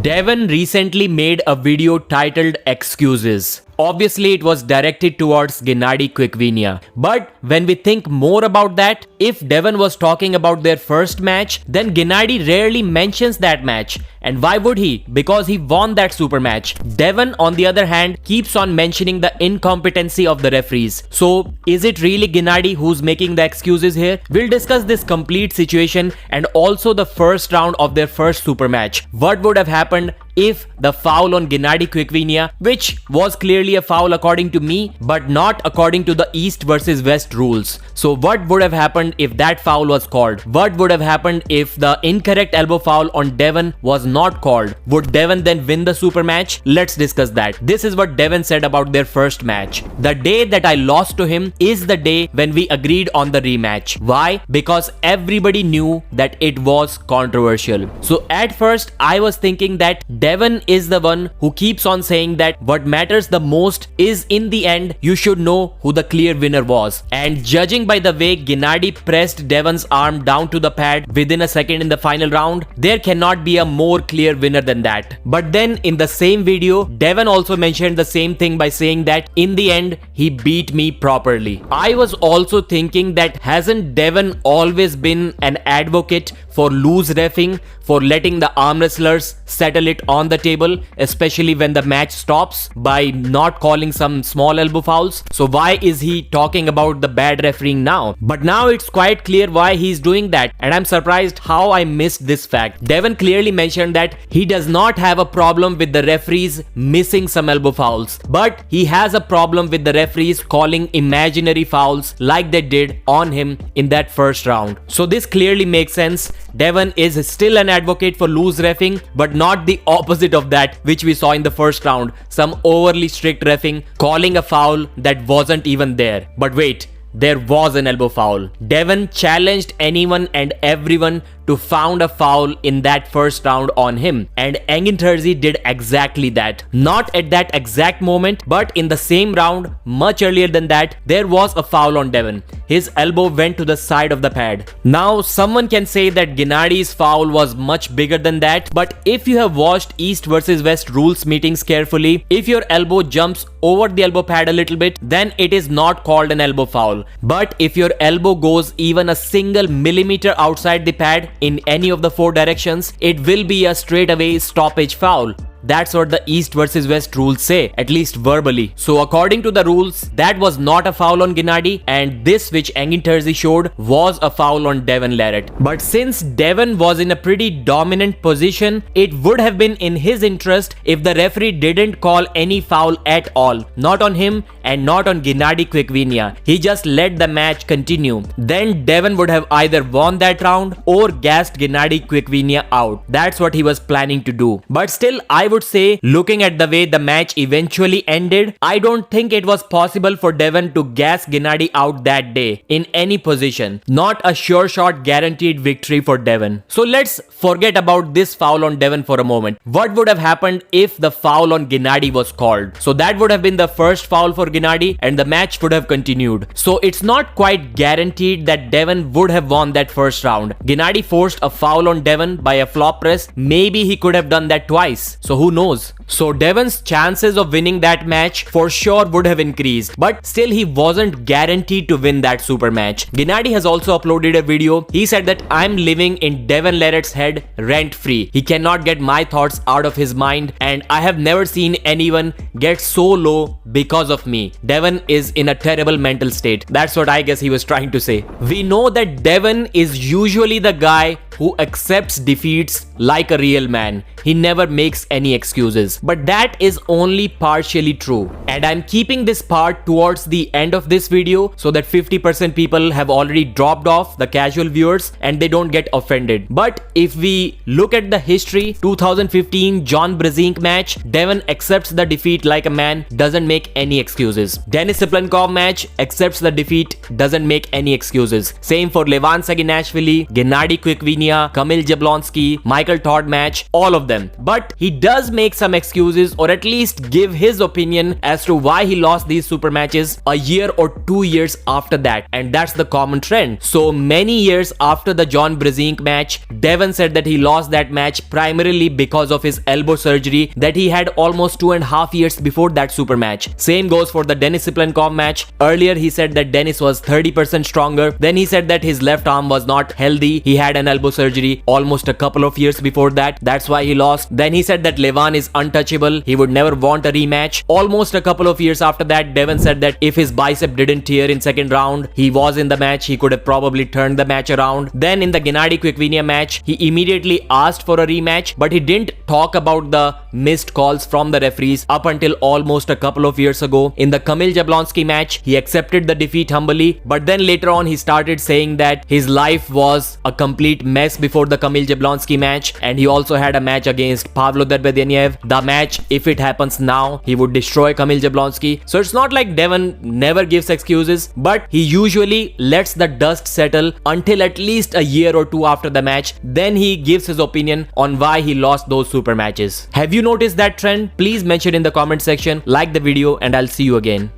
Devon recently made a video titled Excuses. Obviously, it was directed towards Gennady Quickvinia. But when we think more about that, if Devon was talking about their first match, then Gennady rarely mentions that match. And why would he? Because he won that super match. Devon, on the other hand, keeps on mentioning the incompetency of the referees. So, is it really Gennady who's making the excuses here? We'll discuss this complete situation and also the first round of their first super match. What would have happened if the foul on Gennady Quickvinia, which was clearly a foul according to me, but not according to the East versus West rules. So what would have happened if that foul was called? What would have happened if the incorrect elbow foul on Devon was not called? Would Devon then win the super match? Let's discuss that. This is what Devon said about their first match. The day that I lost to him is the day when we agreed on the rematch. Why? Because everybody knew that it was controversial. So at first I was thinking that Devon is the one who keeps on saying that what matters the most is in the end you should know who the clear winner was. And judging by the way Gennady pressed Devon's arm down to the pad within a second in the final round, there cannot be a more clear winner than that. But then in the same video, Devon also mentioned the same thing by saying that in the end he beat me properly. I was also thinking that hasn't Devon always been an advocate for loose reffing, for letting the arm wrestlers settle it on the table, especially when the match stops, by not calling some small elbow fouls? So why is he talking about the bad refereeing now? But now it's quite clear why he's doing that, and I'm surprised how I missed this fact. Devon clearly mentioned that he does not have a problem with the referees missing some elbow fouls, but he has a problem with the referees calling imaginary fouls like they did on him in that first round. So this clearly makes sense. Devon is still an advocate for loose reffing, but not the opposite of that which we saw in the first round, some overly strict reffing, calling a foul that wasn't even there. But wait, there was an elbow foul. Devon challenged anyone and everyone to found a foul in that first round on him, and Engin Terzi did exactly that. Not at that exact moment, but in the same round, much earlier than that, there was a foul on Devon. His elbow went to the side of the pad. Now, someone can say that Gennady's foul was much bigger than that, but if you have watched East versus West rules meetings carefully, if your elbow jumps over the elbow pad a little bit, then it is not called an elbow foul. But if your elbow goes even a single millimeter outside the pad in any of the four directions, it will be a straightaway stoppage foul. That's what the East versus West rules say, at least verbally. So according to the rules, that was not a foul on Gennady, and this which Engin Terzi showed was a foul on Devon Larratt. But since Devon was in a pretty dominant position, it would have been in his interest if the referee didn't call any foul at all. Not on him and not on Gennady Quickvinia. He just let the match continue. Then Devon would have either won that round or gassed Gennady Quickvinia out. That's what he was planning to do. But still, I would say, looking at the way the match eventually ended, I don't think it was possible for Devon to gas Gennady out that day in any position. Not a sure shot guaranteed victory for Devon. So let's forget about this foul on Devon for a moment. What would have happened if the foul on Gennady was called? So that would have been the first foul for Gennady and the match would have continued. So it's not quite guaranteed that Devon would have won that first round. Gennady forced a foul on Devon by a flop press. Maybe he could have done that twice. So who knows? So Devon's chances of winning that match for sure would have increased, but still he wasn't guaranteed to win that super match. Gennady has also uploaded a video. He said that I'm living in Devon Larratt's head rent free. He cannot get my thoughts out of his mind, and I have never seen anyone get so low because of me. Devon is in a terrible mental state. That's what I guess he was trying to say. We know that Devon is usually the guy who accepts defeats like a real man. He never makes any excuses. But that is only partially true. And I'm keeping this part towards the end of this video so that 50% people have already dropped off, the casual viewers, and they don't get offended. But if we look at the history, 2015 John Brzezinski match, Devon accepts the defeat like a man, doesn't make any excuses. Denis Siplenkov match, accepts the defeat, doesn't make any excuses. Same for Levan Saginashvili, Gennady Quickvinia Quinvenia, Kamil Jablonski, Michael Todd match, all of them. But he does make some excuses, or at least give his opinion as to why he lost these super matches a year or 2 years after that, and that's the common trend. So many years after the John Brzezinski match, Devon said that he lost that match primarily because of his elbow surgery that he had almost 2.5 years before that super match. Same goes for the Denis Siplenkov match. Earlier he said that Denis was 30% stronger. Then he said that his left arm was not healthy. He had an elbow surgery almost a couple of years before that. That's why he lost. Then he said that Levan is untouchable. He would never want a rematch. Almost a couple of years after that, Devon said that if his bicep didn't tear in second round, he was in the match. He could have probably turned the match around. Then in the Gennady Quikvenia match, he immediately asked for a rematch, but he didn't talk about the missed calls from the referees up until almost a couple of years ago. In the Kamil Jablonski match, he accepted the defeat humbly, but then later on he started saying that his life was a complete mess before the Kamil Jablonski match, and he also had a match against Pavlo Derbedeniev. The match, if it happens now, he would destroy Kamil Jablonski. So it's not like Devon never gives excuses, but he usually lets the dust settle until at least a year or two after the match. Then he gives his opinion on why he lost those super matches. Have you noticed that trend? Please mention in the comment section, like the video, and I'll see you again.